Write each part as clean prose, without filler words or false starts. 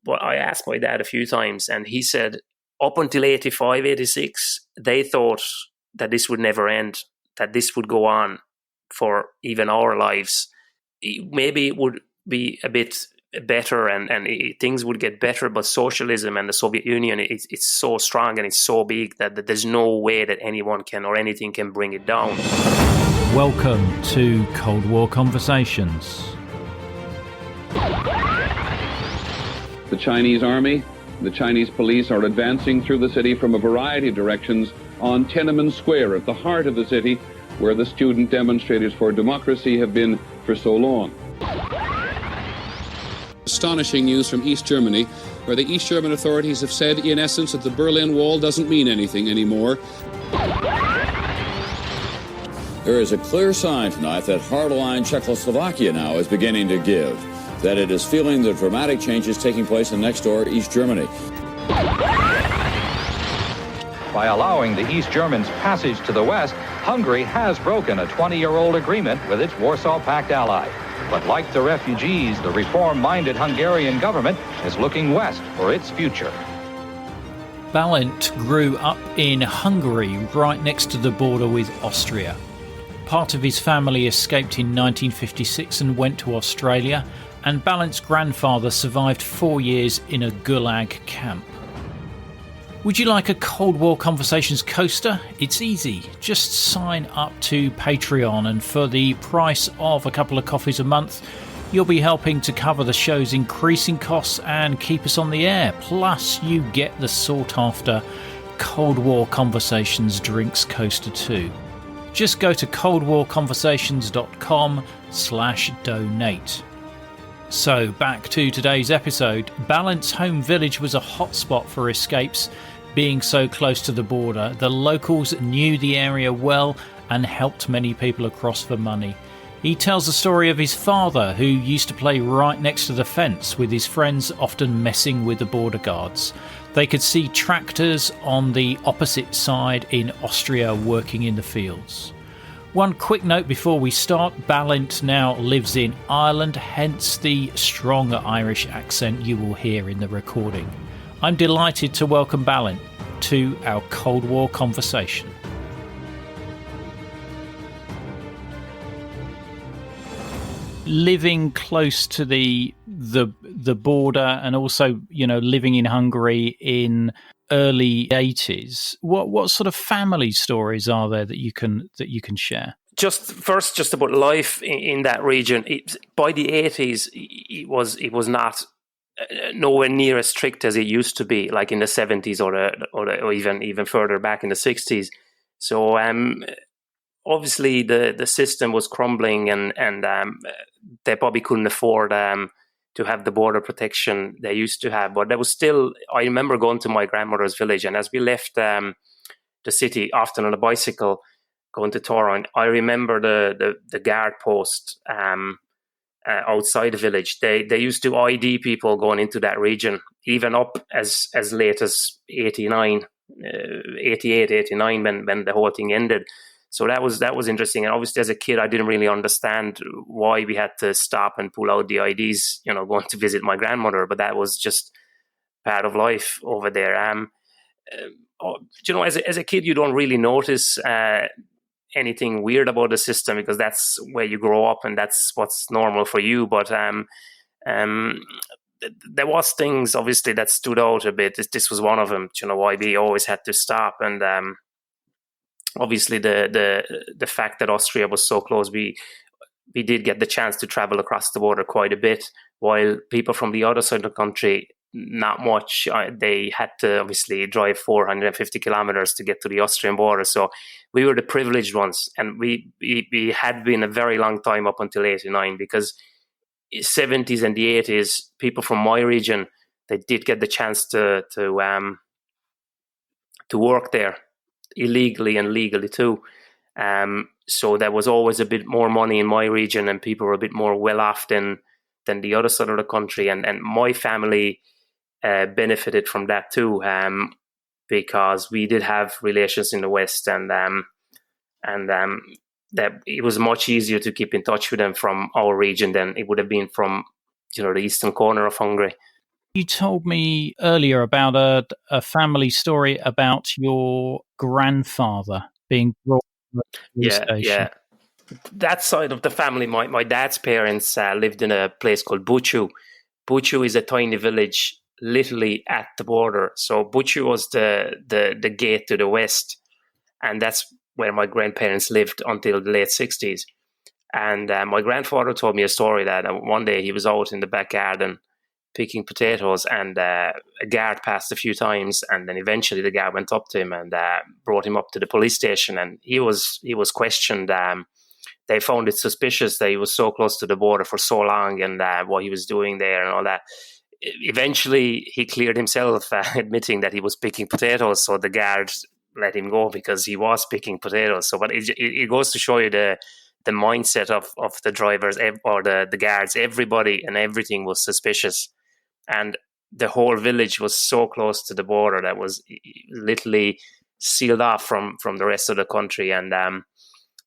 but I asked my dad a few times, and he said up until 85, 86, they thought that this would never end, that this would go on for even our lives. Maybe it would be a bit better and things would get better, but socialism and the Soviet Union, it's so strong and it's so big that there's no way that anyone can or anything can bring it down. Welcome to Cold War Conversations. The Chinese army, the Chinese police are advancing through the city from a variety of directions on Tiananmen Square at the heart of the city, where the student demonstrators for democracy have been for so long. Astonishing news from East Germany, where the East German authorities have said, in essence, that the Berlin Wall doesn't mean anything anymore. There is a clear sign tonight that hardline Czechoslovakia now is beginning to give, that it is feeling the dramatic changes taking place in next door East Germany. By allowing the East Germans passage to the west, Hungary has broken a 20-year-old agreement with its Warsaw Pact ally. But like the refugees, the reform-minded Hungarian government is looking west for its future. Balint grew up in Hungary, right next to the border with Austria. Part of his family escaped in 1956 and went to Australia, and Balint's grandfather survived 4 years in a Gulag camp. Would you like a Cold War Conversations coaster? It's easy. Just sign up to Patreon, and for the price of a couple of coffees a month, you'll be helping to cover the show's increasing costs and keep us on the air. Plus, you get the sought-after Cold War Conversations drinks coaster too. Just go to coldwarconversations.com/donate. So, back to today's episode. Balint's home village was a hotspot for escapes, being so close to the border. The locals knew the area well and helped many people across for money. He tells the story of his father, who used to play right next to the fence with his friends, often messing with the border guards. They could see tractors on the opposite side in Austria working in the fields. One quick note before we start: Balint now lives in Ireland, hence the stronger Irish accent you will hear in the recording. I'm delighted to welcome Balint to our Cold War conversation. Living close to the border, and also, you know, living in Hungary in early 80s, what sort of family stories are there that you can share? Just about life in that region. By the 80s, it was not nowhere near as strict as it used to be, like in the 70s or even further back in the 60s. So obviously the system was crumbling, and they probably couldn't afford to have the border protection they used to have. But there was still, I remember going to my grandmother's village, and as we left the city, often on a bicycle, going to Toron, I remember the guard post outside the village. They used to ID people going into that region, even up as late as 88, 89, when the whole thing ended. So that was interesting. And obviously, as a kid, I didn't really understand why we had to stop and pull out the IDs, going to visit my grandmother. But that was just part of life over there. As a kid, you don't really notice anything weird about the system, because that's where you grow up and that's what's normal for you. But there was things, obviously, that stood out a bit. This was one of them. Why we always had to stop. And obviously, the fact that Austria was so close, we did get the chance to travel across the border quite a bit, while people from the other side of the country, not much. They had to obviously drive 450 kilometers to get to the Austrian border. So we were the privileged ones, and we had been a very long time up until 89, because 70s and the 80s, people from my region, they did get the chance to work there, illegally and legally too. So there was always a bit more money in my region, and people were a bit more well off than the other side of the country. And my family benefited from that too, because we did have relations in the West, and that it was much easier to keep in touch with them from our region than it would have been from the eastern corner of Hungary. You told me earlier about a family story about your grandfather being brought to the police station. Yeah. That side of the family, my dad's parents lived in a place called Buciu. Buciu is a tiny village, literally at the border. So Buciu was the gate to the west, and that's where my grandparents lived until the late 60s. And my grandfather told me a story that one day he was out in the back garden picking potatoes, and a guard passed a few times, and then eventually the guard went up to him and brought him up to the police station, and he was questioned. They found it suspicious that he was so close to the border for so long, and what he was doing there and all that. Eventually, he cleared himself, admitting that he was picking potatoes, so the guard let him go because he was picking potatoes. So, but it goes to show you the mindset of the drivers or the guards. Everybody and everything was suspicious. And the whole village was so close to the border that was literally sealed off from the rest of the country, and it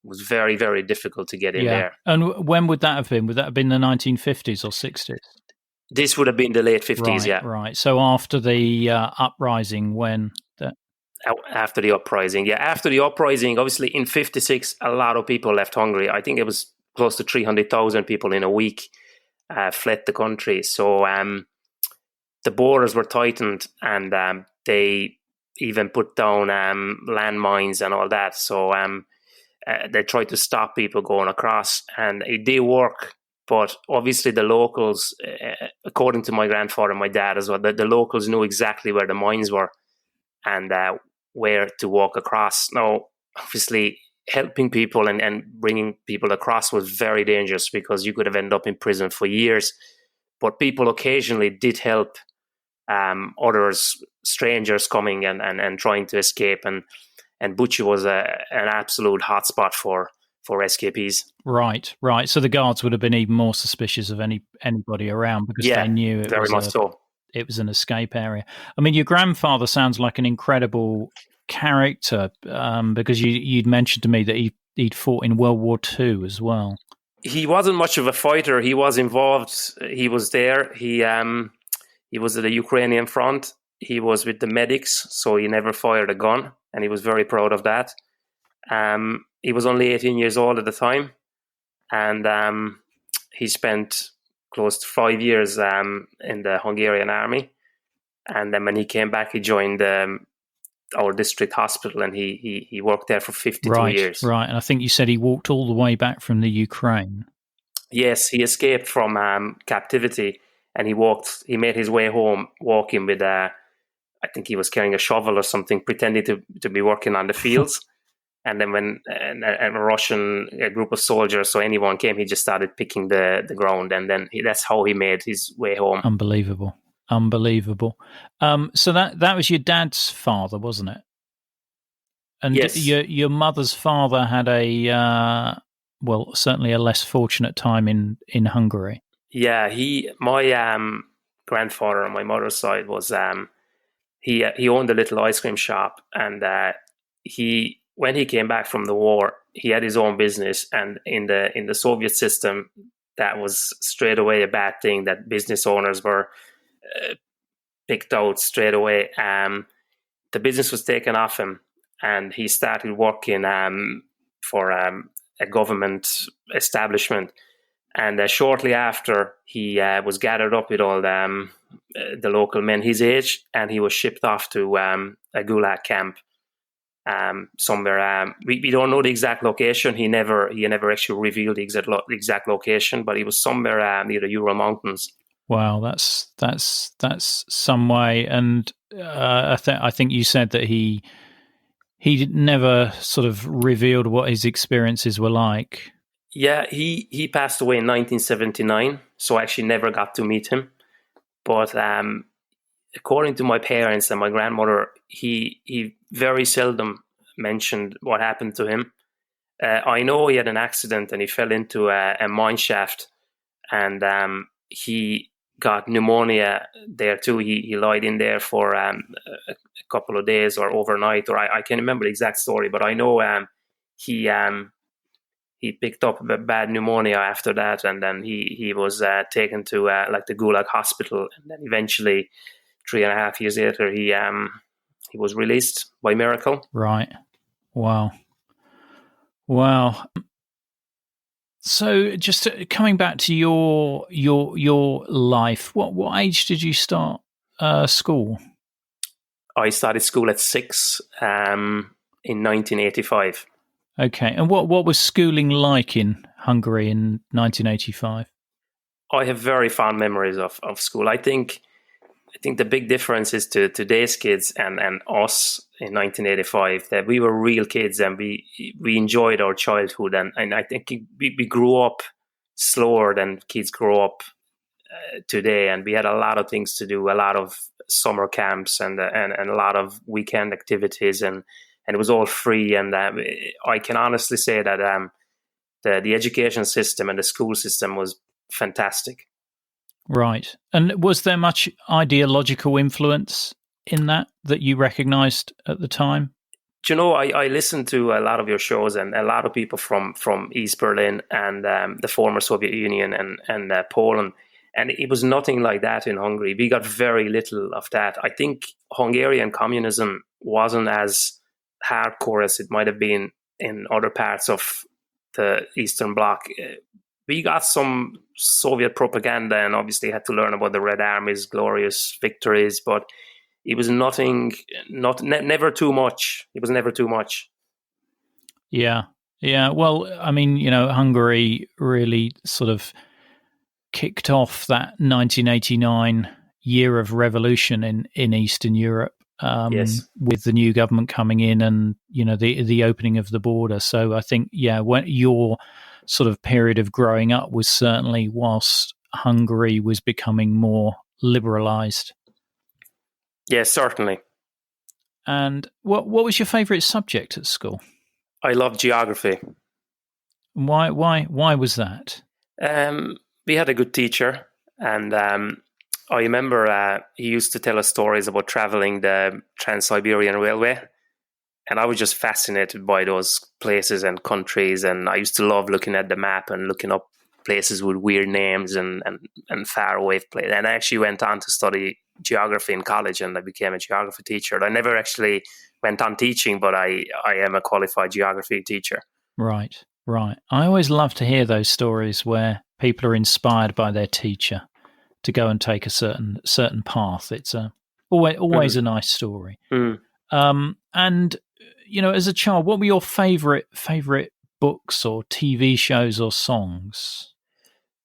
was very, very difficult to get in there. And when would that have been? Would that have been the 1950s or 60s? This would have been the late 50s, Right. So after the uprising, After the uprising, After the uprising, obviously in 56, a lot of people left Hungary. I think it was close to 300,000 people in a week fled the country. So the borders were tightened, and they even put down landmines and all that. So they tried to stop people going across, and it did work. But obviously the locals, according to my grandfather and my dad as well, the locals knew exactly where the mines were and where to walk across. Now, obviously, helping people and bringing people across was very dangerous because you could have ended up in prison for years. But people occasionally did help others, strangers coming and trying to escape. And Buciu was an absolute hotspot for escapees. Right. So the guards would have been even more suspicious of anybody around because they knew it it was an escape area. I mean, your grandfather sounds like an incredible character because you'd mentioned to me that he'd fought in World War II as well. He wasn't much of a fighter. He was involved. He was there. He was at the Ukrainian front. He was with the medics, so he never fired a gun, and he was very proud of that. He was only 18 years old at the time, and he spent close to 5 years in the Hungarian army. And then when he came back, he joined our district hospital, and he worked there for 52 years. Right, and I think you said he walked all the way back from the Ukraine. Yes, he escaped from captivity, and he made his way home walking with I think he was carrying a shovel or something, pretending to be working on the fields. And then when a group of soldiers, so anyone came, he just started picking the ground, and then that's how he made his way home. Unbelievable. So that was your dad's father, wasn't it? And yes. Your mother's father had certainly a less fortunate time in Hungary. Yeah, my grandfather on my mother's side was he owned a little ice cream shop, and when he came back from the war, he had his own business, and in the Soviet system, that was straight away a bad thing, that business owners were picked out straight away. The business was taken off him, and he started working for a government establishment. And shortly after, he was gathered up with all the local men his age, and he was shipped off to a Gulag camp. Somewhere we don't know the exact location. He never actually revealed the exact location, but he was somewhere near the Ural Mountains. Wow, that's some way. And I think you said that he never sort of revealed what his experiences were like. Yeah, he passed away in 1979, so I actually never got to meet him. But according to my parents and my grandmother, he very seldom mentioned what happened to him. I know he had an accident and he fell into a mine shaft, and he got pneumonia there too. He lied in there for a couple of days or overnight, or I can't remember the exact story, but I know he he picked up a bad pneumonia after that, and then he was taken to like the Gulag hospital, and then eventually 3.5 years later he was released by miracle. Right. Wow. So, just coming back to your life, what age did you start school? I started school at 6 in 1985. Okay, and what was schooling like in Hungary in 1985? I have very fond memories of school. I think the big difference is to today's kids and us in 1985 that we were real kids and we enjoyed our childhood, and I think we grew up slower than kids grow up today, and we had a lot of things to do, a lot of summer camps and a lot of weekend activities, and it was all free. And I can honestly say that the education system and the school system was fantastic. Right. And was there much ideological influence in that you recognized at the time? Do you know, I listened to a lot of your shows, and a lot of people from East Berlin and the former Soviet Union and Poland, and it was nothing like that in Hungary. We got very little of that. I think Hungarian communism wasn't as hardcore as it might have been in other parts of the Eastern Bloc. We got some Soviet propaganda and obviously had to learn about the Red Army's glorious victories, but it was never too much. It was never too much. Yeah. Well, I mean, Hungary really sort of kicked off that 1989 year of revolution in Eastern Europe. Yes. With the new government coming in and, the opening of the border. So I think, when your sort of period of growing up was certainly whilst Hungary was becoming more liberalized. Yes, certainly. And what was your favorite subject at school? I love geography. Why was that? We had a good teacher, and I remember he used to tell us stories about traveling the Trans-Siberian Railway, and I was just fascinated by those places and countries, and I used to love looking at the map and looking up places with weird names and far away places. And I actually went on to study geography in college, and I became a geography teacher. I never actually went on teaching, but I am a qualified geography teacher. Right. I always love to hear those stories where people are inspired by their teacher to go and take a certain path. It's always a nice story. And as a child, what were your favorite books or TV shows or songs?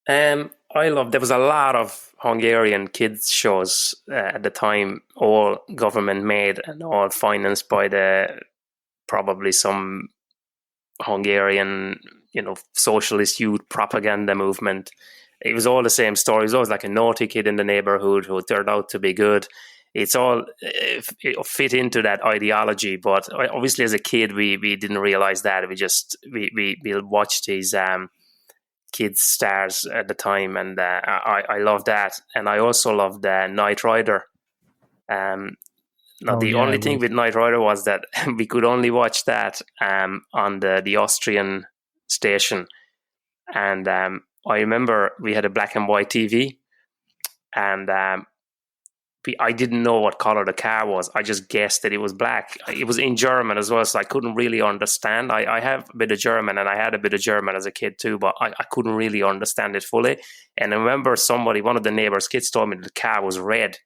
There was a lot of Hungarian kids shows at the time, all government made and all financed by probably some Hungarian, socialist youth propaganda movement. It was all the same story. It was always like a naughty kid in the neighborhood who turned out to be good. It's all it fit into that ideology. But obviously, as a kid, we didn't realize that. We watched these kids stars at the time, and I loved that. And I also loved Knight Rider. The only thing with Knight Rider was that we could only watch that on the Austrian station. And I remember we had a black and white TV, and I didn't know what color the car was. I just guessed that it was black. It was in German as well, so I couldn't really understand. I have a bit of German, and I had a bit of German as a kid too, but I couldn't really understand it fully. And I remember one of the neighbors' kids told me the car was red.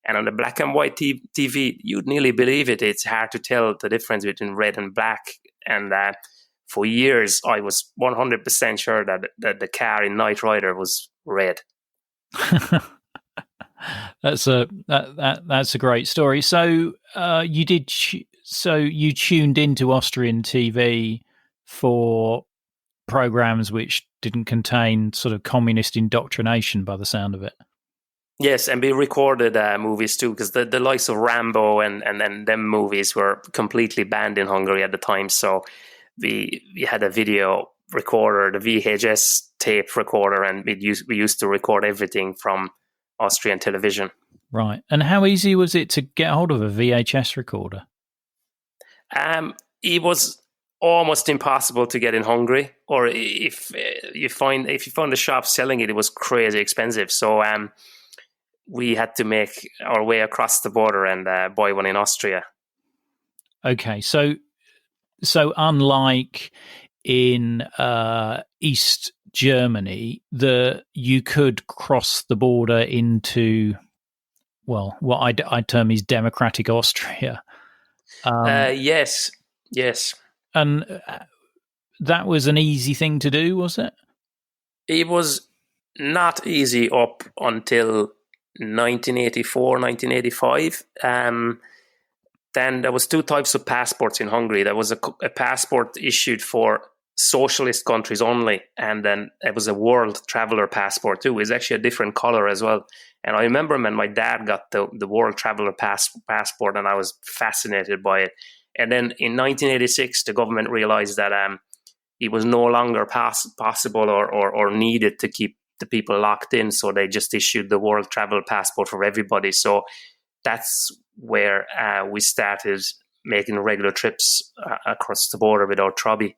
And on the black and white TV, you'd nearly believe it. It's hard to tell the difference between red and black. And for years, I was 100% sure that the car in Knight Rider was red. That's a great story. So you tuned into Austrian TV for programs which didn't contain sort of communist indoctrination, by the sound of it. Yes, and we recorded movies too, because the likes of Rambo and them movies were completely banned in Hungary at the time. So we had a video recorder, the VHS tape recorder, and we used to record everything from Austrian television. Right. And how easy was it to get hold of a VHS recorder? It was almost impossible to get in Hungary, or if you found a shop selling it, it was crazy expensive. So we had to make our way across the border and buy one in Austria. Okay, so unlike in East Germany, you could cross the border into, well, what I'd term is democratic Austria. Yes. And that was an easy thing to do, was it? It was not easy up until 1984, 1985. Then there was two types of passports in Hungary. There was a passport issued for socialist countries only, and then there was a world traveler passport too. It was actually a different color as well. And I remember when my dad got the world traveler passport, and I was fascinated by it. And then in 1986, the government realized that it was no longer possible or needed to keep the people locked in, so they just issued the world travel passport for everybody. So that's where we started making regular trips across the border without Trabi.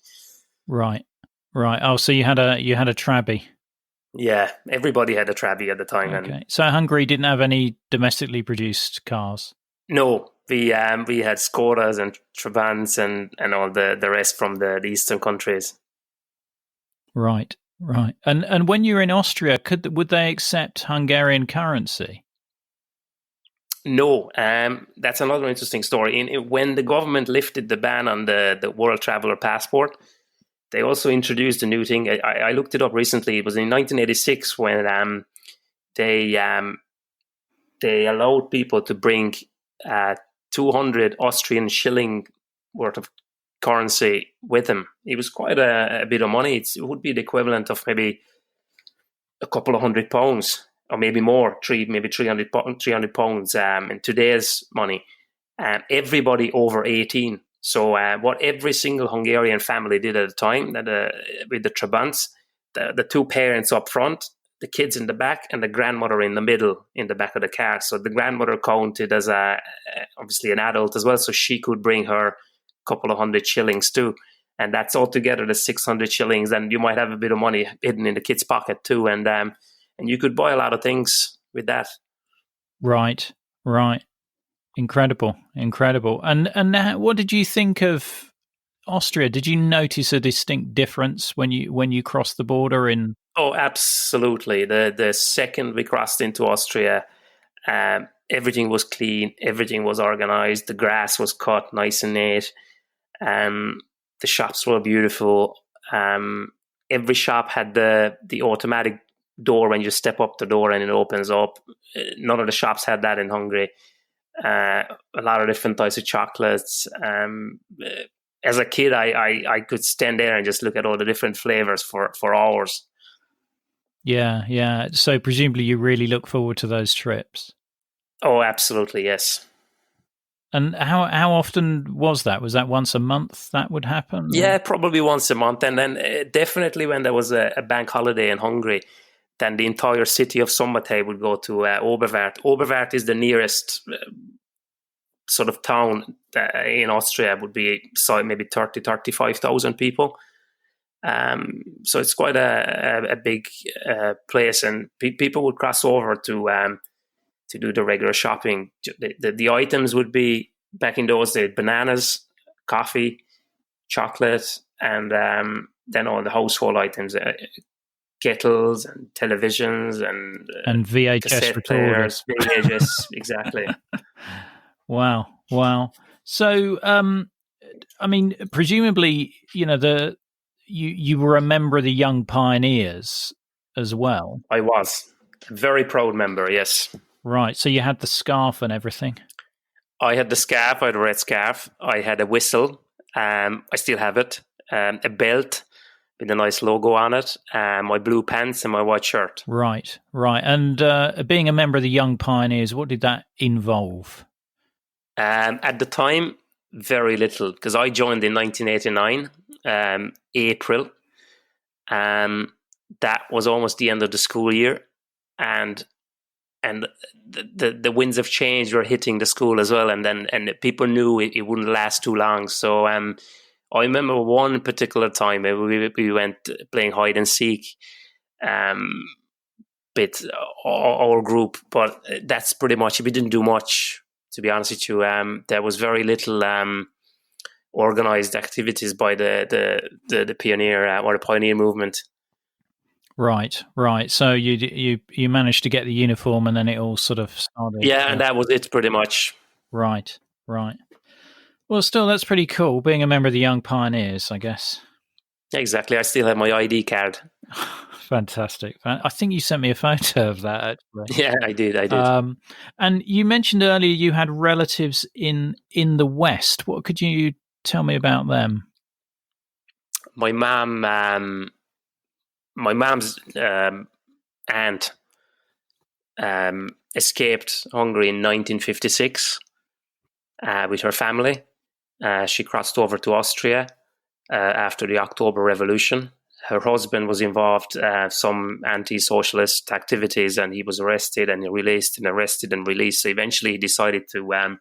Right. Oh, so you had a Trabi. Yeah, everybody had a Trabi at the time. Okay. And so Hungary didn't have any domestically produced cars? No, we had Skodas and Trabants and all the rest from the eastern countries. Right. And when you were in Austria, would they accept Hungarian currency? No, that's another interesting story. When the government lifted the ban on the world traveler passport, they also introduced a new thing. I looked it up recently. It was in 1986 when they allowed people to bring 200 Austrian shilling worth of currency with them. It was quite a bit of money. It would be the equivalent of maybe a couple of £100, or maybe more, maybe 300 pounds in today's money. Everybody over 18. So what every single Hungarian family did at the time, with the Trabants, the two parents up front, the kids in the back, and the grandmother in the middle in the back of the car. So the grandmother counted as obviously an adult as well, so she could bring her couple of 100 shillings too. And that's altogether the 600 shillings. And you might have a bit of money hidden in the kid's pocket too. And you could buy a lot of things with that. Right. Incredible. And what did you think of Austria? Did you notice a distinct difference when you crossed the border in? Oh, absolutely. The second we crossed into Austria, everything was clean, everything was organized, the grass was cut nice and neat. The shops were beautiful. Every shop had the automatic door when you step up the door and it opens up. None of the shops had that in Hungary. A lot of different types of chocolates. As a kid, I could stand there and just look at all the different flavors for hours. Yeah. So presumably you really look forward to those trips. Oh, absolutely, yes. And how often was that? Was that once a month that would happen? Yeah, probably once a month. And then definitely when there was a bank holiday in Hungary, then the entire city of Szombathely would go to Oberwart. Oberwart is the nearest sort of town in Austria. Would be maybe 35,000 people. So it's quite a big place, and people would cross over to do the regular shopping. The items would be, back in those days, bananas, coffee, chocolate, and then all the household items, kettles and televisions and VHS recorders. VHS, exactly. Wow. So, I mean, presumably, you were a member of the Young Pioneers as well. I was a very proud member, yes. Right. So you had the scarf and everything. I had the scarf. I had a red scarf. I had a whistle. I still have it. A belt with a nice logo on it. My blue pants and my white shirt. Right. And being a member of the Young Pioneers, what did that involve? At the time, very little, because I joined in 1989, April. That was almost the end of the school year, and the winds of change were hitting the school as well, and people knew it wouldn't last too long. So I remember one particular time we went playing hide and seek, with our group, but that's pretty much. We didn't do much, to be honest with you. There was very little organized activities by the pioneer or the pioneer movement. Right. So you managed to get the uniform, and then it all sort of started. Yeah, and that was it, pretty much. Right. Well, still, that's pretty cool, being a member of the Young Pioneers, I guess. Exactly. I still have my ID card. Fantastic. I think you sent me a photo of that, actually. Yeah, I did. And you mentioned earlier you had relatives in the West. What could you tell me about them? My mom's aunt escaped Hungary in 1956 with her family. She crossed over to Austria after the October Revolution. Her husband was involved some anti-socialist activities, and he was arrested and released and arrested and released. So eventually he decided to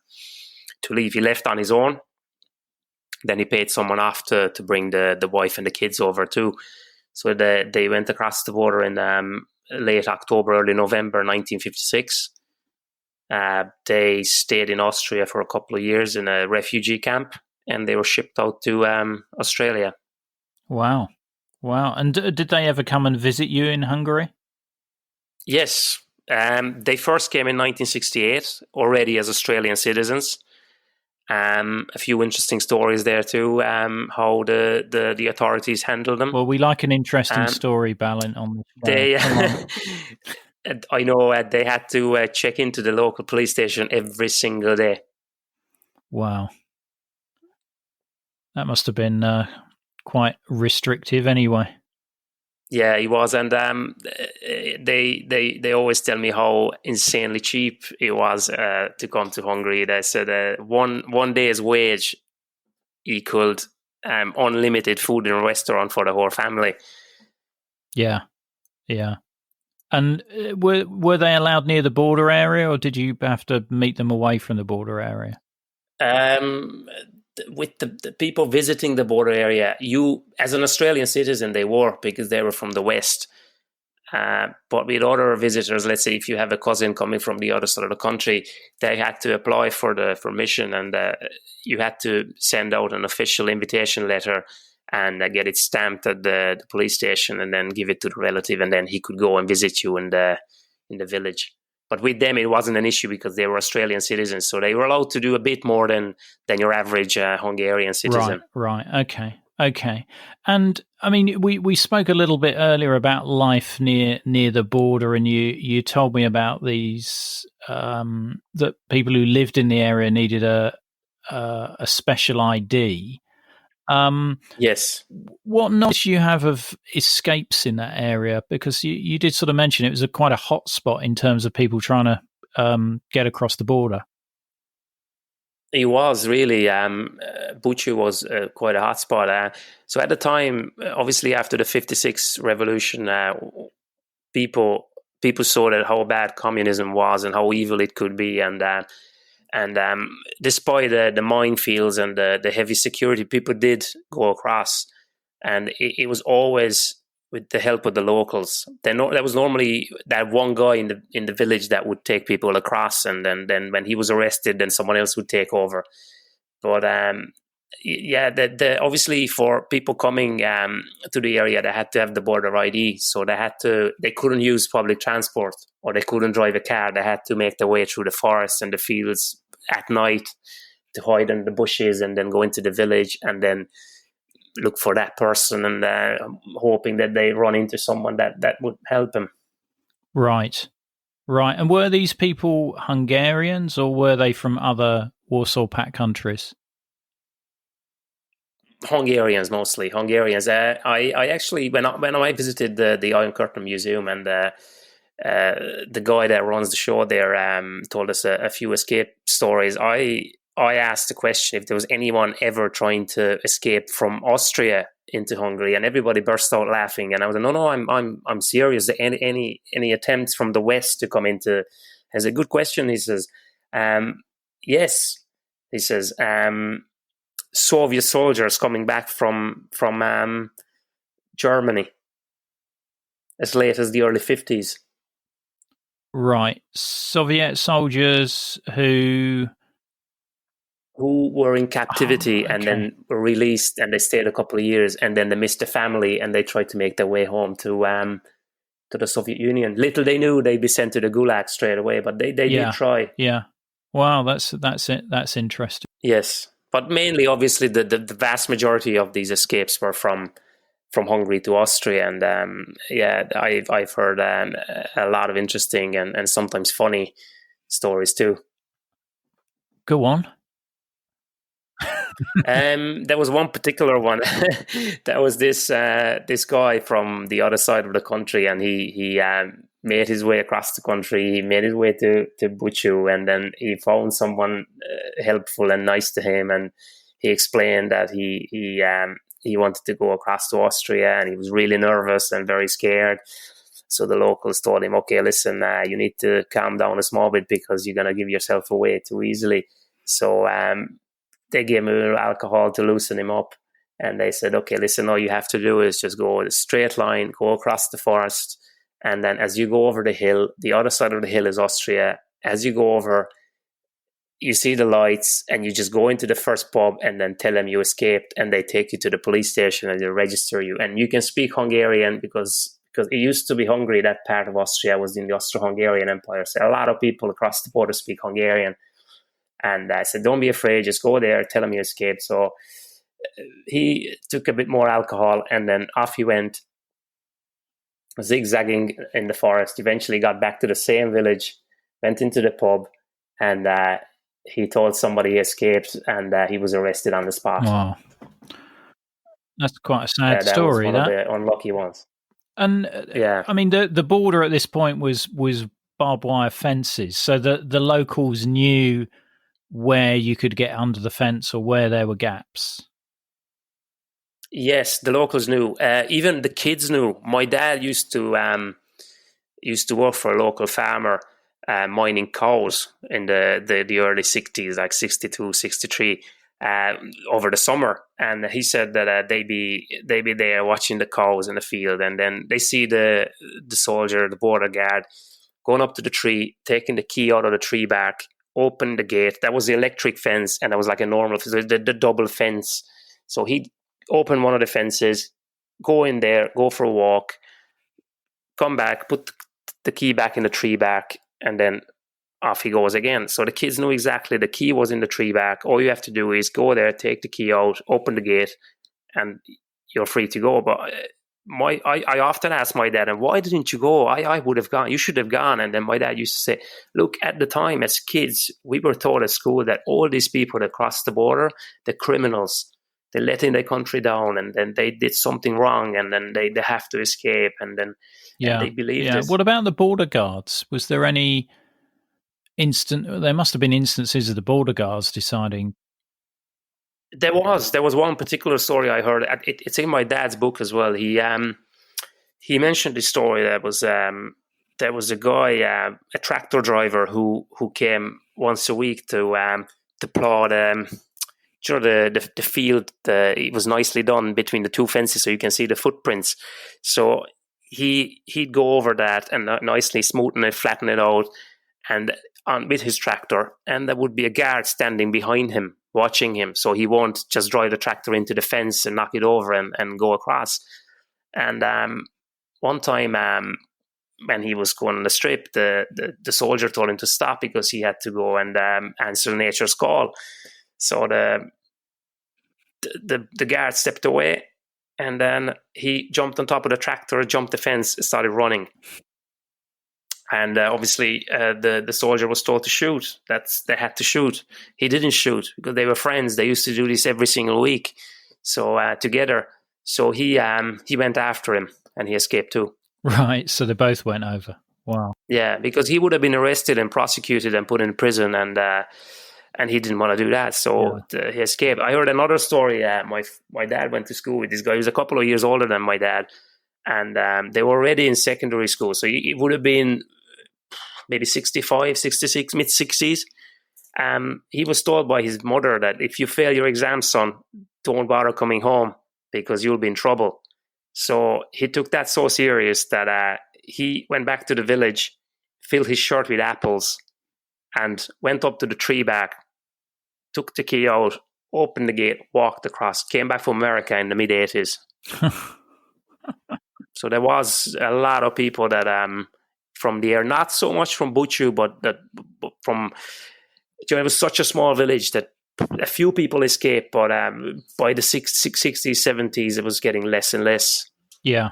leave. He left on his own. Then he paid someone off to bring the wife and the kids over too. So they went across the border in late October, early November 1956. They stayed in Austria for a couple of years in a refugee camp, and they were shipped out to Australia. Wow. And did they ever come and visit you in Hungary? Yes. They first came in 1968, already as Australian citizens. A few interesting stories there too, how the authorities handled them. Well, we like an interesting story, Balint, on the show. I know they had to check into the local police station every single day. Wow. That must have been quite restrictive anyway. Yeah, he was, and they always tell me how insanely cheap it was to come to Hungary. They said one day's wage equaled unlimited food in a restaurant for the whole family. Yeah. And were they allowed near the border area, or did you have to meet them away from the border area? With the people visiting the border area, you, as an Australian citizen, they were, because they were from the West. But with other visitors, let's say if you have a cousin coming from the other side of the country, they had to apply for the permission, and you had to send out an official invitation letter and get it stamped at the police station, and then give it to the relative, and then he could go and visit you in the village. But with them, it wasn't an issue because they were Australian citizens, so they were allowed to do a bit more than your average Hungarian citizen. Right. Okay. And I mean, we spoke a little bit earlier about life near the border, and you told me about these that people who lived in the area needed a special ID. Yes. What knowledge do you have of escapes in that area? Because you did sort of mention it was quite a hot spot in terms of people trying to get across the border. It was really, Bucha was quite a hot spot. So at the time, obviously after the 56 revolution, people saw that how bad communism was and how evil it could be, and despite the minefields and the heavy security, people did go across, and it was always with the help of the locals. There was normally that one guy in the village that would take people across, and then when he was arrested, then someone else would take over. But obviously for people coming to the area, they had to have the border ID, so they couldn't use public transport, or they couldn't drive a car. They had to make their way through the forests and the fields at night to hide in the bushes, and then go into the village and then look for that person, and hoping that they run into someone that would help them. Right. And were these people Hungarians, or were they from other Warsaw Pact countries? Hungarians, mostly Hungarians. I actually, when I visited the Iron Curtain Museum, and the guy that runs the show there told us a few escape stories. I asked the question if there was anyone ever trying to escape from Austria into Hungary, and everybody burst out laughing. And I was like, no, I'm serious. Any attempts from the West to come into? Has a good question. He says, yes. He says, Soviet soldiers coming back from Germany as late as the early 50s. Right. Soviet soldiers who were in captivity and okay. then were released, and they stayed a couple of years, and then they missed the family, and they tried to make their way home to the Soviet Union. Little they knew they'd be sent to the Gulag straight away, but they did try. Yeah. Wow, that's it. That's interesting. Yes, but mainly, obviously, the vast majority of these escapes were from Hungary to Austria, and I've heard a lot of interesting and sometimes funny stories too. Go on. There was one particular one. That was this guy from the other side of the country, and he made his way across the country. He made his way to Buchu, and then he found someone helpful and nice to him, and he explained that he wanted to go across to Austria, and he was really nervous and very scared. So the locals told him, "Okay, listen, you need to calm down a small bit because you're gonna give yourself away too easily." So they gave him a little alcohol to loosen him up, and they said, "Okay, listen, all you have to do is just go a straight line, go across the forest, and then as you go over the hill, the other side of the hill is Austria. As you go over, you see the lights, and you just go into the first pub and then tell them you escaped, and they take you to the police station and they register you. And you can speak Hungarian because it used to be Hungary, that part of Austria was in the Austro-Hungarian Empire. So a lot of people across the border speak Hungarian." And I said, "Don't be afraid, just go there, tell him you escaped." So he took a bit more alcohol, and then off he went, zigzagging in the forest. Eventually got back to the same village, went into the pub, and he told somebody he escaped, and he was arrested on the spot. Wow. That's quite a sad story. That was one of the unlucky ones. And I mean, the border at this point was barbed wire fences, so the locals knew where you could get under the fence or where there were gaps. Yes, the locals knew. Even the kids knew. My dad used to work for a local farmer mining cows in the early 60s, like 62, 63, over the summer. And he said that they'd be there watching the cows in the field, and then they see the soldier, the border guard, going up to the tree, taking the key out of the tree bark, open the gate. That was the electric fence, and that was like a normal, the double fence. So he'd open one of the fences, go in there, go for a walk, come back, put the key back in the tree bark, and then off he goes again. So the kids knew exactly the key was in the tree bark. All you have to do is go there, take the key out, open the gate, and you're free to go. But I often ask my dad, "And why didn't you go? I would have gone. You should have gone." And then my dad used to say, "Look, at the time as kids, we were taught at school that all these people that cross the border, the criminals, they're letting their country down, and then they did something wrong, and then they have to escape, and then and they believe this." What about the border guards? Was there any there must have been instances of the border guards deciding. There was one particular story I heard. It's in my dad's book as well. He mentioned this story. There was a guy, a tractor driver who came once a week to plow the field. It was nicely done between the two fences, so you can see the footprints. So he'd go over that and nicely smoothen it, flatten it out, and on with his tractor. And there would be a guard standing behind him, watching him, so he won't just drive the tractor into the fence and knock it over and go across. And one time, when he was going on the strip, the soldier told him to stop because he had to go and answer nature's call. So the guard stepped away, and then he jumped on top of the tractor, jumped the fence, started running. And obviously, the soldier was told to shoot. They had to shoot. He didn't shoot because they were friends. They used to do this every single week, so together. So he went after him, and he escaped too. Right. So they both went over. Wow. Yeah, because he would have been arrested and prosecuted and put in prison, and he didn't want to do that. So he escaped. I heard another story. My dad went to school with this guy. He was a couple of years older than my dad, and they were already in secondary school. So it would have been maybe 65, 66, mid-60s. he was told by his mother that if you fail your exam, son, don't bother coming home because you'll be in trouble. So he took that so serious that he went back to the village, filled his shirt with apples, and went up to the tree back, took the key out, opened the gate, walked across, came back from America in the mid-80s. So there was a lot of people that from there, not so much from Buchu, but from, it was such a small village that a few people escaped, but by the 60s, 70s, it was getting less and less. Yeah.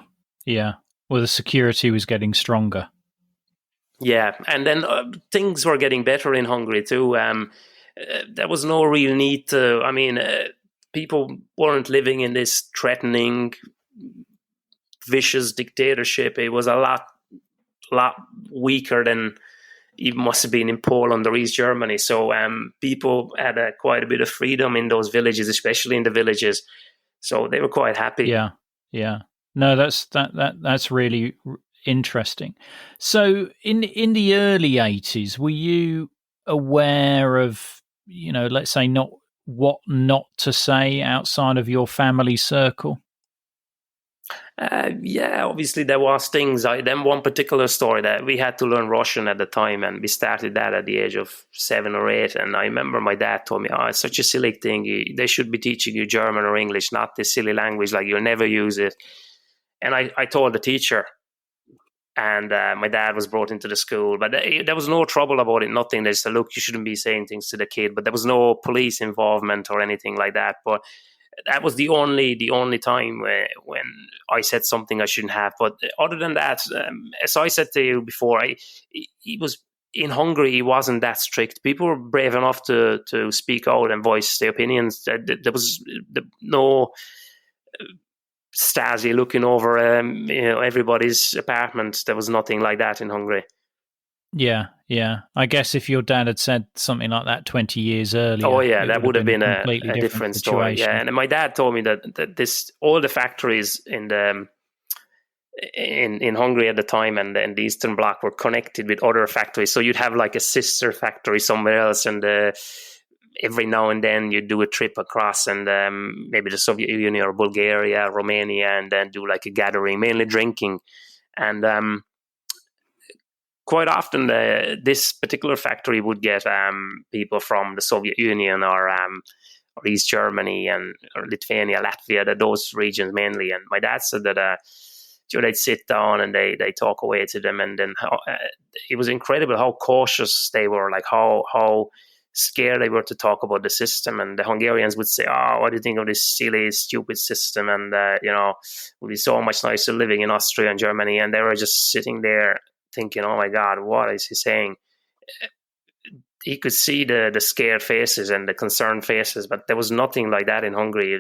Well, the security was getting stronger. Yeah, and then things were getting better in Hungary too. There was no real need to, people weren't living in this threatening, vicious dictatorship. It was a lot weaker than even must have been in Poland or East Germany. So people had quite a bit of freedom in those villages, especially in the villages. So they were quite happy. Yeah. No, that's really interesting. So in the early 80s, were you aware of, let's say, what not to say outside of your family circle? Yeah, obviously there was things. Then one particular story that we had to learn Russian at the time, and we started that at the age of 7 or 8. And I remember my dad told me, it's such a silly thing. They should be teaching you German or English, not this silly language, like you'll never use it. And I told the teacher, and my dad was brought into the school, but there was no trouble about it, nothing. They said, look, you shouldn't be saying things to the kid, but there was no police involvement or anything like that. But that was the only time when I said something I shouldn't have. But other than that, as I said to you before, he was in Hungary. He wasn't that strict. People were brave enough to speak out and voice their opinions. There was no Stasi looking over everybody's apartment. There was nothing like that in Hungary. Yeah. I guess if your dad had said something like that 20 years earlier, that would have been a different story. Situation. Yeah, and my dad told me that all the factories in Hungary at the time and the Eastern Bloc were connected with other factories. So you'd have like a sister factory somewhere else, and every now and then you'd do a trip across and maybe the Soviet Union or Bulgaria, Romania, and then do like a gathering, mainly drinking. And quite often this particular factory would get people from the Soviet Union or East Germany or Lithuania, Latvia, those regions mainly. And my dad said that they'd sit down and they talk away to them. And then it was incredible how cautious they were, like how scared they were to talk about the system. And the Hungarians would say, what do you think of this silly, stupid system? And, it would be so much nicer living in Austria and Germany. And they were just sitting there thinking, oh my God, what is he saying? He could see the scared faces and the concerned faces, but there was nothing like that in Hungary.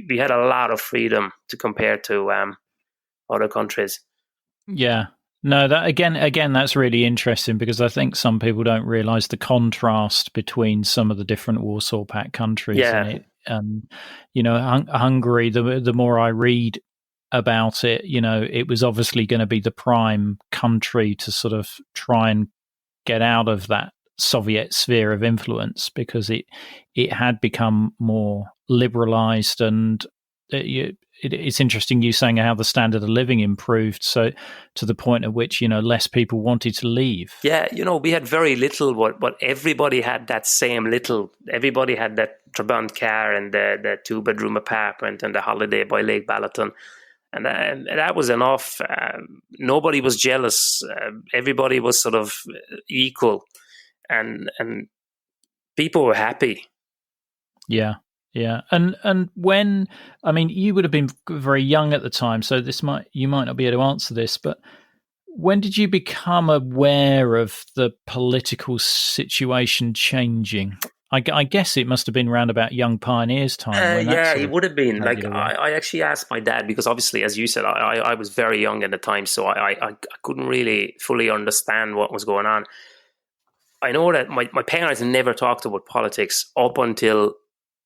We had a lot of freedom to compare to other countries. Yeah. No, that again, that's really interesting because I think some people don't realize the contrast between some of the different Warsaw Pact countries. Yeah. And Hungary, the more I read about it, it was obviously going to be the prime country to sort of try and get out of that Soviet sphere of influence because it had become more liberalized, and it's interesting you saying how the standard of living improved, so to the point at which less people wanted to leave. Yeah, we had very little, but everybody had that same little. Everybody had that Trabant car and the 2-bedroom apartment and the holiday by Lake Balaton. And that was enough. Nobody was jealous. Everybody was sort of equal, and people were happy. Yeah. And when, you would have been very young at the time, so you might not be able to answer this, but when did you become aware of the political situation changing? I guess it must have been around about Young Pioneers time. It would have been. Like I actually asked my dad because obviously, as you said, I was very young at the time, so I couldn't really fully understand what was going on. I know that my parents never talked about politics up until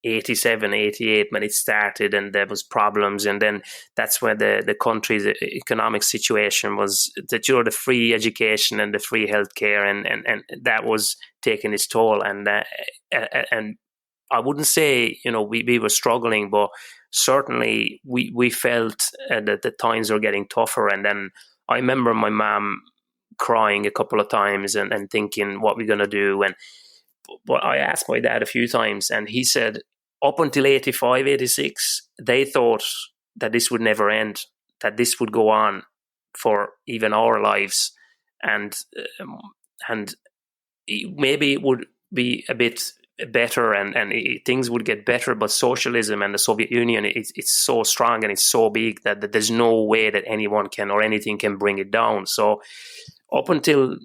87, 88 when it started, and there was problems, and then that's where the country's economic situation was that, the free education and the free healthcare, and that was taking its toll, and I wouldn't say we were struggling, but certainly we felt that the times were getting tougher. And then I remember my mom crying a couple of times and thinking, what we're going to do. But I asked my dad a few times, and he said up until 85, 86, they thought that this would never end, that this would go on for even our lives. And maybe it would be a bit better, and things would get better, but socialism and the Soviet Union, it's so strong and it's so big that there's no way that anyone can or anything can bring it down. So up until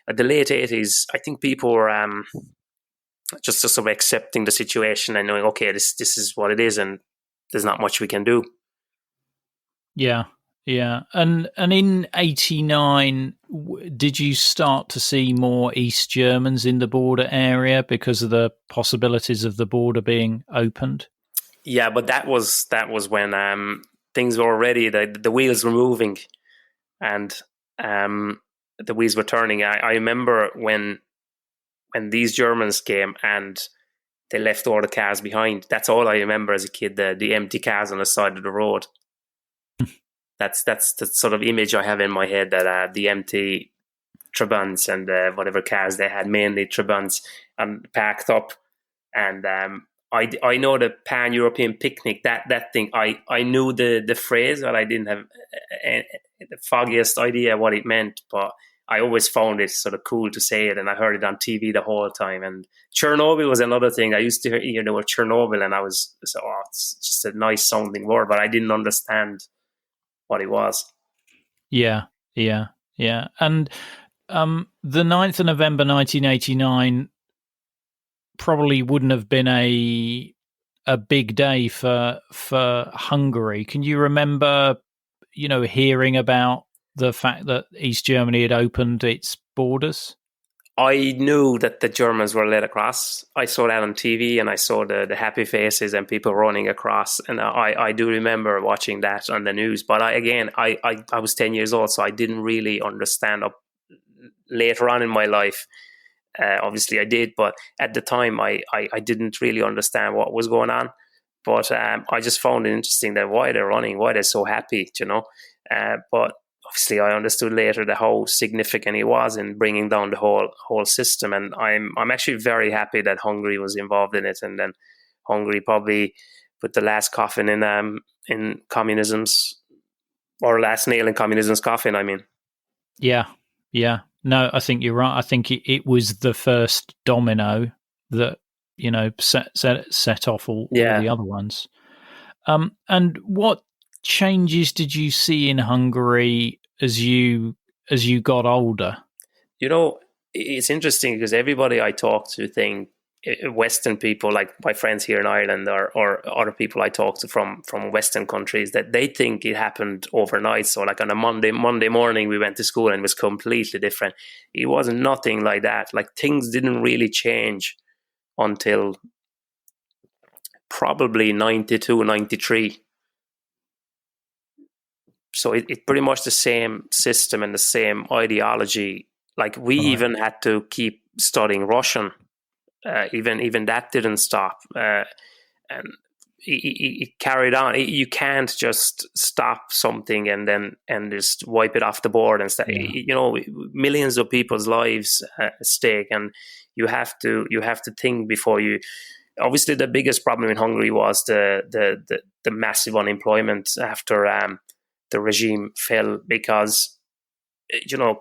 the late 80s, I think people were just sort of accepting the situation and knowing, okay, this is what it is, and there's not much we can do. Yeah. And in 89, did you start to see more East Germans in the border area because of the possibilities of the border being opened? Yeah, but that was when things were already, the wheels were moving, and the wheels were turning. I remember when these Germans came and they left all the cars behind. That's all I remember as a kid, the empty cars on the side of the road. That's the sort of image I have in my head, that the empty Trabants and whatever cars they had, mainly Trabants, packed up. And I know the Pan-European picnic, that thing, I knew the phrase, but I didn't have the foggiest idea what it meant, but I always found it sort of cool to say it, and I heard it on TV the whole time. And Chernobyl was another thing. I used to hear the word Chernobyl, and I was so, it's just a nice sounding word, but I didn't understand what it was. Yeah. And the 9th of November 1989 probably wouldn't have been a big day for Hungary. Can you remember, hearing about the fact that East Germany had opened its borders? I knew that the Germans were led across. I saw that on TV, and I saw the happy faces and people running across. And I do remember watching that on the news. But I was 10 years old, so I didn't really understand. Later on in my life, obviously I did, but at the time I didn't really understand what was going on. But I just found it interesting that why they're running, why they're so happy, But obviously, I understood later how significant it was in bringing down the whole system, and I'm actually very happy that Hungary was involved in it, and then Hungary probably put the last coffin in communism's, or last nail in communism's coffin. I mean, yeah. No, I think you're right. I think it was the first domino that set off all the other ones. And what changes did you see in Hungary as you got older? It's interesting because everybody I talk to think Western people, like my friends here in Ireland or other people I talk to from Western countries, that they think it happened overnight. So like on a Monday morning we went to school and it was completely different. It was nothing like that. Like things didn't really change until probably 92, 93. So it's pretty much the same system and the same ideology. Like we even had to keep studying Russian. Even that didn't stop. And it carried on. You can't just stop something and just wipe it off the board and start. Yeah. Millions of people's lives at stake, and you have to think before you. Obviously, the biggest problem in Hungary was the massive unemployment after the regime fell, because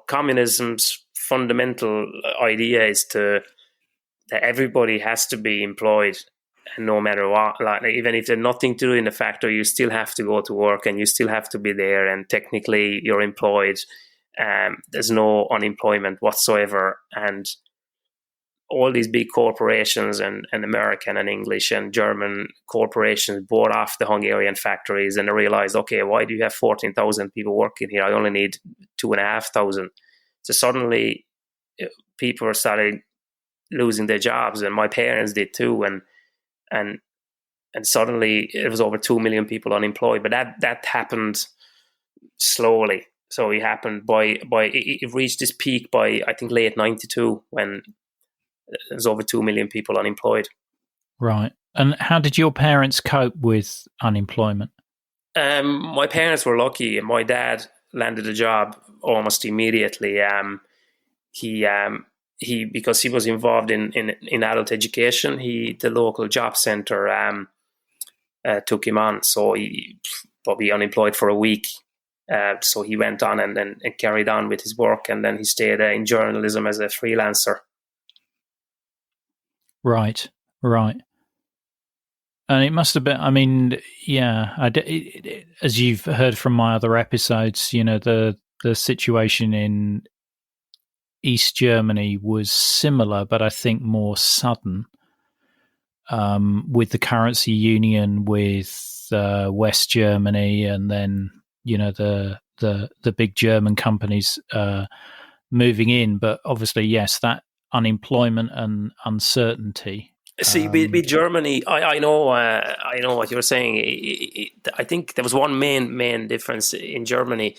communism's fundamental idea is that everybody has to be employed, and no matter what, like even if there's nothing to do in the factory, you still have to go to work and you still have to be there, and technically you're employed. There's no unemployment whatsoever, and all these big corporations and American and English and German corporations bought off the Hungarian factories, and they realized, okay, why do you have 14,000 people working here? I only need 2,500. So suddenly people started losing their jobs, and my parents did too. And and suddenly it was over 2 million people unemployed. But that happened slowly. So it happened it reached this peak by, I think, late 92, when there was over 2 million people unemployed. Right. And how did your parents cope with unemployment? My parents were lucky. My dad landed a job almost immediately. He because he was involved in adult education, the local job center took him on. So he probably unemployed for a week. So he went on and carried on with his work, and then he stayed in journalism as a freelancer. Right. And it must have been, I mean, yeah, as you've heard from my other episodes, the situation in East Germany was similar, but I think more sudden, with the currency union with West Germany, and then, the big German companies moving in. But obviously, yes, that unemployment and uncertainty. See, with Germany, I know what you're saying. I think there was one main difference in Germany.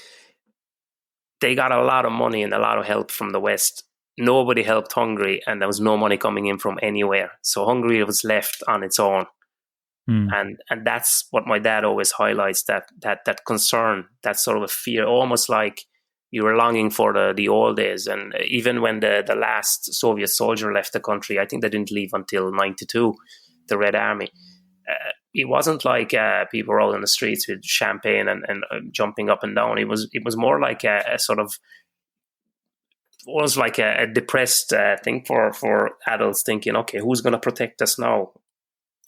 They got a lot of money and a lot of help from the West. Nobody helped Hungary, and there was no money coming in from anywhere. So Hungary was left on its own. And that's what my dad always highlights, that concern, that sort of a fear, almost like you were longing for the old days. And even when the last Soviet soldier left the country, I think they didn't leave until 92, the Red Army. It wasn't like people were all in the streets with champagne and jumping up and down. It was more like a sort of, almost like a depressed thing for adults, thinking, okay, who's going to protect us now?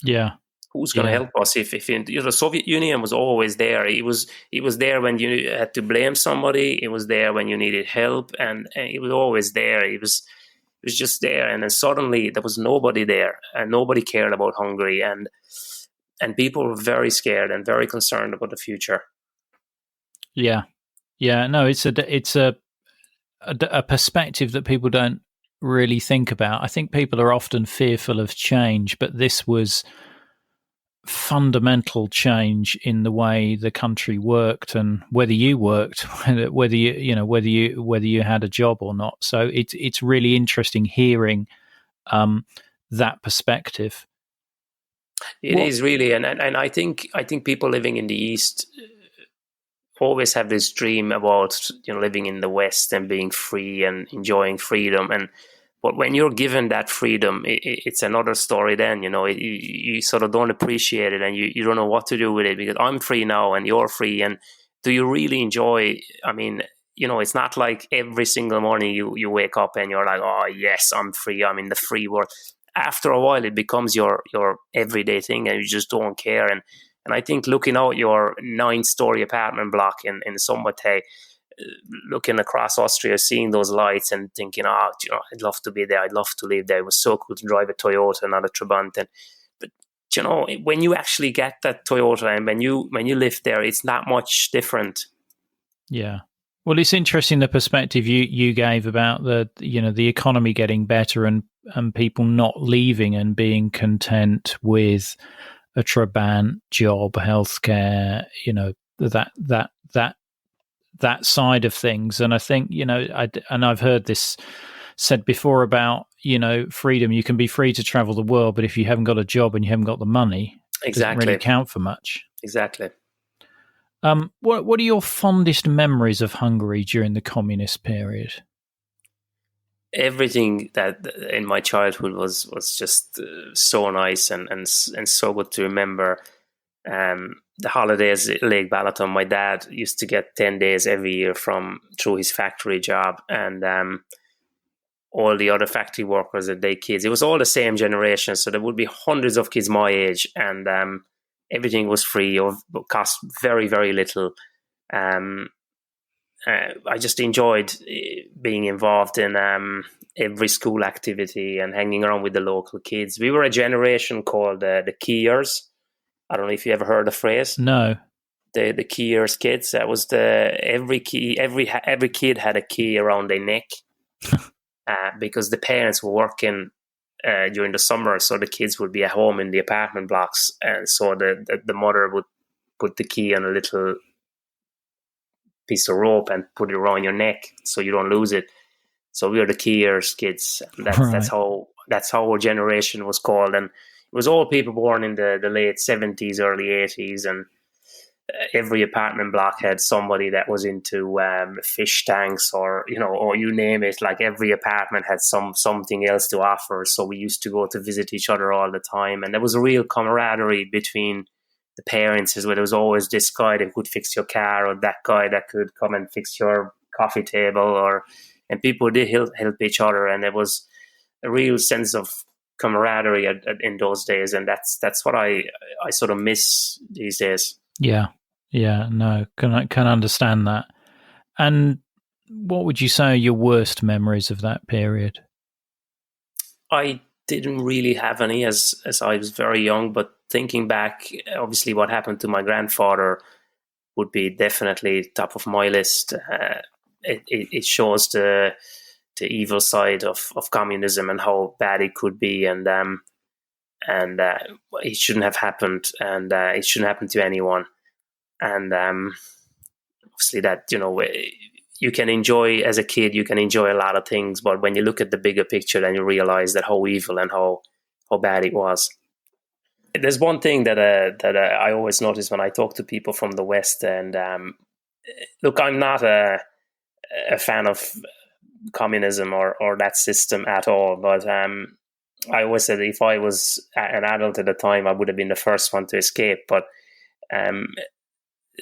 Yeah. Who's going to help us? If the Soviet Union was always there. It was there when you had to blame somebody. It was there when you needed help, and it was always there. It was just there. And then suddenly there was nobody there, and nobody cared about Hungary, and people were very scared and very concerned about the future. Yeah. No, it's a perspective that people don't really think about. I think people are often fearful of change, but this was fundamental change in the way the country worked, and whether you worked, whether you had a job or not. So it's really interesting hearing that perspective. It is really, and I think people living in the East always have this dream about living in the West and being free and enjoying freedom. But when you're given that freedom, it's another story then. You sort of don't appreciate it, and you don't know what to do with it, because I'm free now and you're free. And do you really enjoy? I mean, it's not like every single morning you wake up and you're like, oh, yes, I'm free. I'm in the free world. After a while, it becomes your everyday thing, and you just don't care. And I think looking out your 9-story apartment block in Szombathely, looking across Austria, seeing those lights and thinking, I'd love to be there. I'd love to live there. It was so cool to drive a Toyota, not a Trabant. But when you actually get that Toyota and when you live there, it's not much different. Yeah. Well, it's interesting the perspective you gave about the economy getting better and people not leaving and being content with a Trabant job, healthcare, that side of things. And I think, I've heard this said before about, freedom. You can be free to travel the world, but if you haven't got a job and you haven't got the money, it doesn't really count for much. Exactly. What are your fondest memories of Hungary during the communist period? Everything that in my childhood was just so nice and so good to remember. The holidays at Lake Balint, my dad used to get 10 days every year through his factory job, and all the other factory workers and their kids. It was all the same generation, so there would be hundreds of kids my age, and everything was free or cost very, very little. I just enjoyed being involved in every school activity and hanging around with the local kids. We were a generation called the Keyers. I don't know if you ever heard the phrase. No. The Keyers kids. That was every kid had a key around their neck because the parents were working during the summer, so the kids would be at home in the apartment blocks, and so the mother would put the key on a little piece of rope and put it around your neck so you don't lose it. So we were the keyers kids. And that's how our generation was called. And it was all people born in the late 70s, early 80s, and every apartment block had somebody that was into fish tanks or you name it. Like every apartment had something else to offer. So we used to go to visit each other all the time. And there was a real camaraderie between the parents, as well. There was always this guy that could fix your car, or that guy that could come and fix your coffee table, and people did help each other, and there was a real sense of camaraderie in those days, and that's what I sort of miss these days. Yeah, no, can understand that. And what would you say are your worst memories of that period? I didn't really have any, as I was very young, but thinking back, obviously what happened to my grandfather would be definitely top of my list. It shows the evil side of communism and how bad it could be, and it shouldn't have happened, and it shouldn't happen to anyone. And obviously that, you can enjoy, as a kid, you can enjoy a lot of things, but when you look at the bigger picture, then you realize that how evil and how bad it was. There's one thing that I always notice when I talk to people from the West, and look, I'm not a fan of communism or that system at all, but I always said if I was an adult at the time, I would have been the first one to escape. But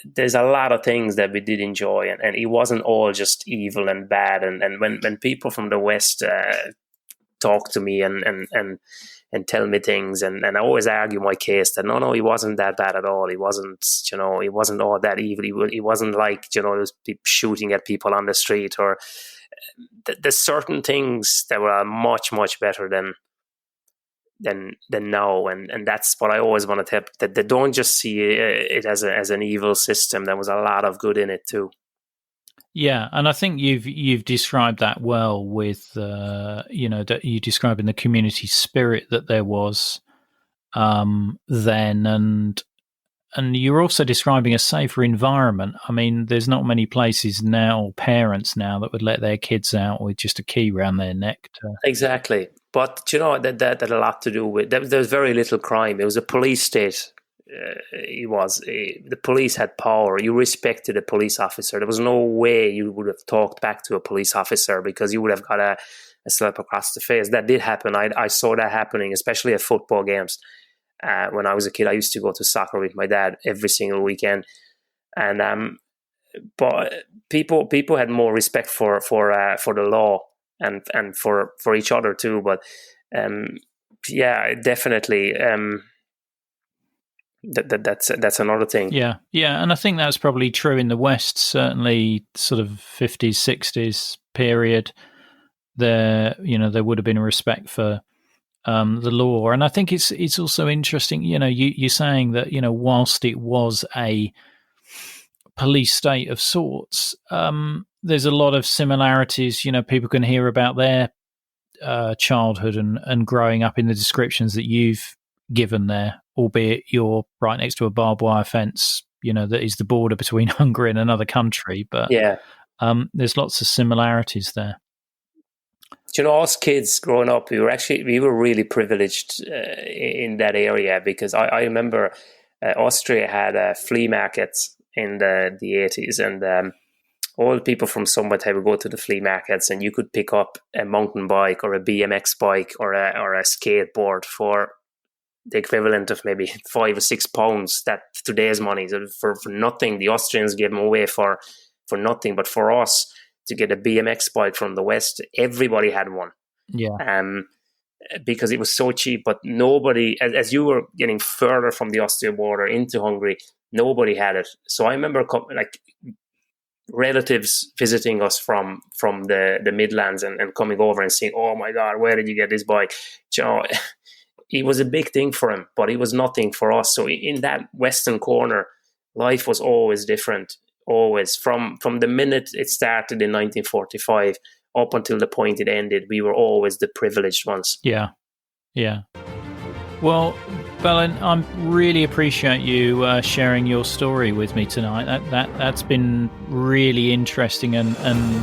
there's a lot of things that we did enjoy, and it wasn't all just evil and bad. And when people from the West talk to me and tell me things, and I always argue my case that no, he wasn't that bad at all. He wasn't, he wasn't all that evil. He wasn't like, those people shooting at people on the street, or there's certain things that were much, much better than now. And that's what I always want to tell, that they don't just see it as an evil system. There was a lot of good in it too. Yeah, and I think you've described that well with that you describe in the community spirit that there was then, and you're also describing a safer environment. I mean, there's not many places now, parents now, that would let their kids out with just a key around their neck. Exactly, but that had a lot to do with there's very little crime. It was a police state. The police had power. You respected a police officer. There was no way you would have talked back to a police officer because you would have got a slap across the face. That did happen. I saw that happening, especially at football games. When I was a kid, I used to go to soccer with my dad every single weekend, and but people had more respect for the law and for each other too. But definitely. That's another thing. Yeah, and I think that's probably true in the West. Certainly, sort of 50s, 60s period. There would have been a respect for the law, and I think it's also interesting. You're saying that whilst it was a police state of sorts, there's a lot of similarities. People can hear about their childhood and growing up in the descriptions that you've given there, albeit you're right next to a barbed wire fence, that is the border between Hungary and another country. But there's lots of similarities there. Us kids growing up, we were really privileged in that area, because I remember Austria had flea markets in the 80s, and all people from somewhere would go to the flea markets, and you could pick up a mountain bike or a BMX bike or a skateboard for the equivalent of maybe £5 or £6, that today's money, for nothing. The Austrians gave them away for nothing, but for us to get a BMX bike from the West, everybody had one. Yeah. Because it was so cheap, but nobody, as you were getting further from the Austrian border into Hungary, nobody had it. So I remember relatives visiting us from the Midlands and coming over and saying, "Oh my God, where did you get this bike?" It was a big thing for him, but it was nothing for us. So in that Western corner, life was always different. Always, from the minute it started in 1945 up until the point it ended, we were always the privileged ones. Yeah, Yeah. Well, Balint, I really appreciate you sharing your story with me tonight. That's been really interesting and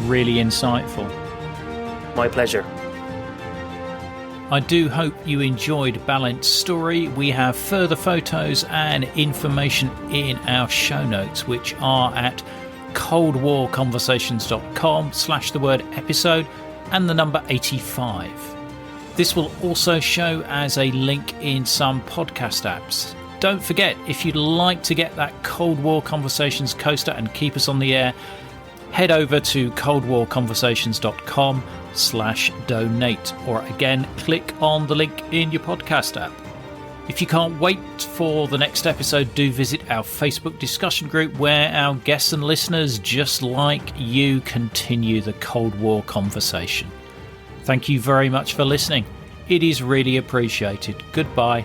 really insightful. My pleasure. I do hope you enjoyed Balint's story. We have further photos and information in our show notes, which are at coldwarconversations.com/episode and the number 85. This will also show as a link in some podcast apps. Don't forget, if you'd like to get that Cold War Conversations coaster and keep us on the air, head over to coldwarconversations.com/donate, or again, click on the link in your podcast app. If you can't wait for the next episode, do visit our Facebook discussion group where our guests and listeners just like you continue the Cold War conversation. Thank you very much for listening. It is really appreciated. Goodbye.